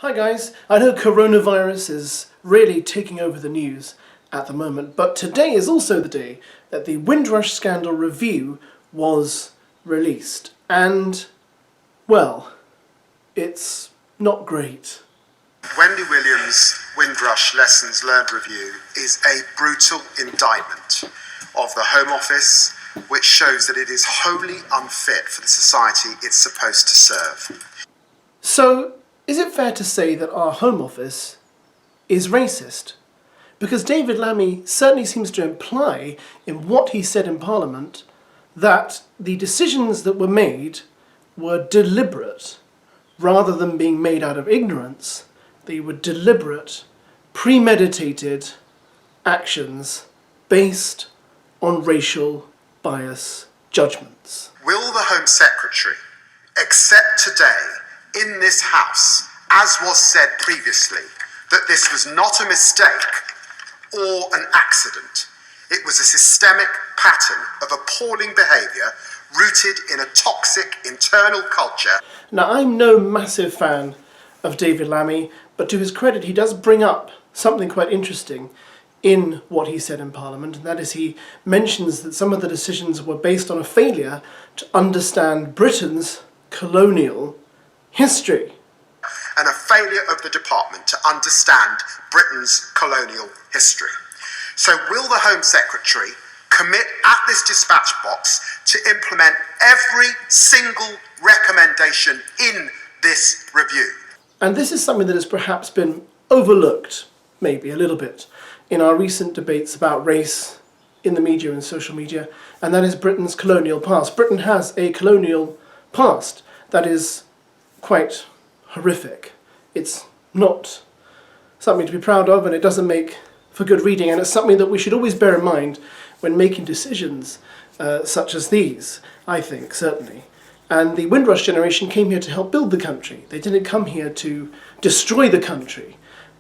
Hi guys, I know coronavirus is really taking over the news at the moment, but today is also the day that the Windrush Scandal review was released. And, well, it's not great. Wendy Williams' Windrush Lessons Learned review is a brutal indictment of the Home Office, which shows that it is wholly unfit for the society it's supposed to serve. So, is it fair to say that our Home Office is racist? Because David Lammy certainly seems to imply in what he said in Parliament that the decisions that were made were deliberate. Rather than being made out of ignorance, they were deliberate, premeditated actions based on racial bias judgments. Will the Home Secretary accept today in this House, as was said previously, that this was not a mistake or an accident? It was a systemic pattern of appalling behaviour rooted in a toxic internal culture. Now, I'm no massive fan of David Lammy, but to his credit, he does bring up something quite interesting in what he said in Parliament, and that is he mentions that some of the decisions were based on a failure to understand Britain's colonial history. And a failure of the department to understand Britain's colonial history. So will the Home Secretary commit at this dispatch box to implement every single recommendation in this review? And this is something that has perhaps been overlooked, maybe a little bit, in our recent debates about race in the media and social media, and that is Britain's colonial past. Britain has a colonial past that is quite horrific. It's not something to be proud of, and it doesn't make for good reading, and it's something that we should always bear in mind when making decisions such as these, I think, certainly. And the Windrush generation came here to help build the country. They didn't come here to destroy the country.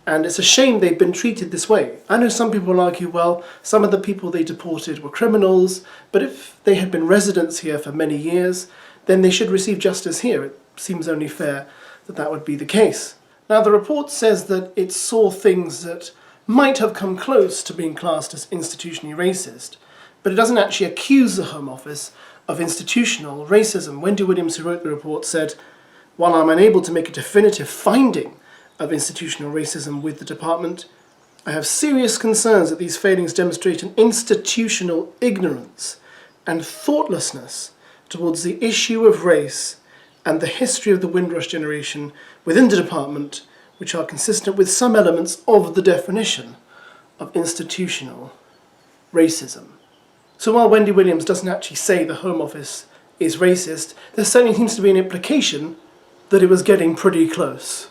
And it's a shame they've been treated this way. I know some people will argue, well, some of the people they deported were criminals, but if they had been residents here for many years, then they should receive justice here. It seems only fair that that would be the case. Now, the report says that it saw things that might have come close to being classed as institutionally racist, but it doesn't actually accuse the Home Office of institutional racism. Wendy Williams, who wrote the report, said, "While I'm unable to make a definitive finding of institutional racism with the department, I have serious concerns that these failings demonstrate an institutional ignorance and thoughtlessness towards the issue of race and the history of the Windrush generation within the department, which are consistent with some elements of the definition of institutional racism." So while Wendy Williams doesn't actually say the Home Office is racist, there certainly seems to be an implication that it was getting pretty close.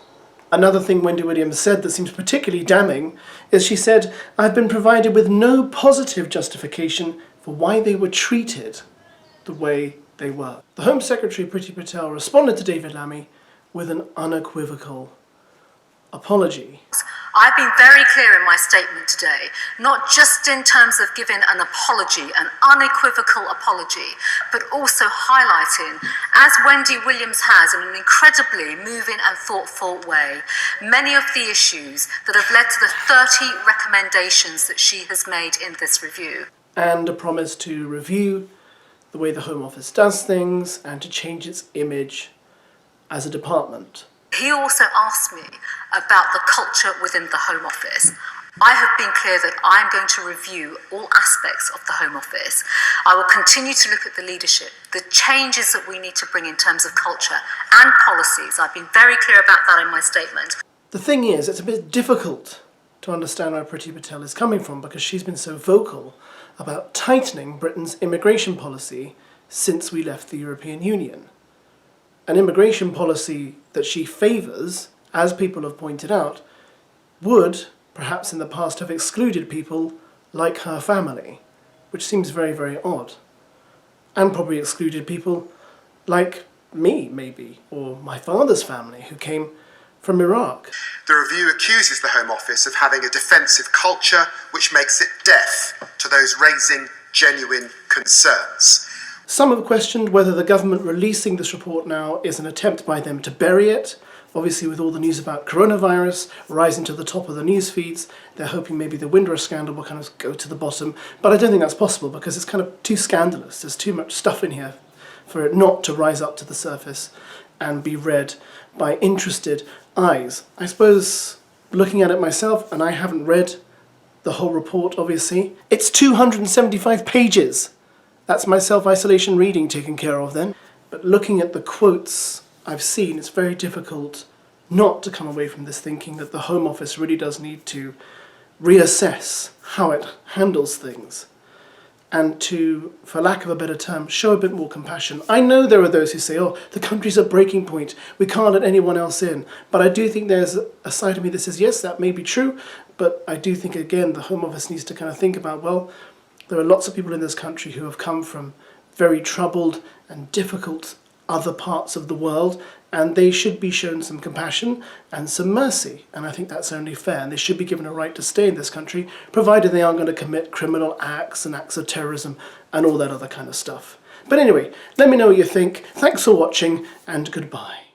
Another thing Wendy Williams said that seems particularly damning is she said, "I've been provided with no positive justification for why they were treated the way they were." The Home Secretary, Priti Patel, responded to David Lammy with an unequivocal apology. I've been very clear in my statement today, not just in terms of giving an apology, an unequivocal apology, but also highlighting, as Wendy Williams has in an incredibly moving and thoughtful way, many of the issues that have led to the 30 recommendations that she has made in this review. And a promise to review the way the Home Office does things and to change its image as a department. He also asked me about the culture within the Home Office. I have been clear that I'm going to review all aspects of the Home Office. I will continue to look at the leadership, the changes that we need to bring in terms of culture and policies. I've been very clear about that in my statement. The thing is, it's a bit difficult to understand where Priti Patel is coming from because she's been so vocal about tightening Britain's immigration policy since we left the European Union. An immigration policy that she favours, as people have pointed out, would, perhaps in the past, have excluded people like her family, which seems very, very odd. And probably excluded people like me, maybe, or my father's family, who came from Iraq. The review accuses the Home Office of having a defensive culture which makes it deaf to those raising genuine concerns. Some have questioned whether the government releasing this report now is an attempt by them to bury it, Obviously, with all the news about coronavirus rising to the top of the news feeds, they're hoping maybe the Windrush scandal will kind of go to the bottom. But I don't think that's possible because it's kind of too scandalous. There's too much stuff in here for it not to rise up to the surface and be read by interested eyes. I suppose, looking at it myself, and I haven't read the whole report, obviously, it's 275 pages. That's my self-isolation reading taken care of then. But looking at the quotes I've seen, it's very difficult not to come away from this thinking that the Home Office really does need to reassess how it handles things and to, for lack of a better term, show a bit more compassion. I know there are those who say, oh, the country's at breaking point, we can't let anyone else in. But I do think there's a side of me that says, yes, that may be true, but I do think, again, the Home Office needs to kind of think about, well, there are lots of people in this country who have come from very troubled and difficult other parts of the world, and they should be shown some compassion and some mercy. And I think that's only fair, and they should be given a right to stay in this country, provided they aren't going to commit criminal acts and acts of terrorism and all that other kind of stuff. But anyway, let me know what you think. Thanks for watching, and goodbye.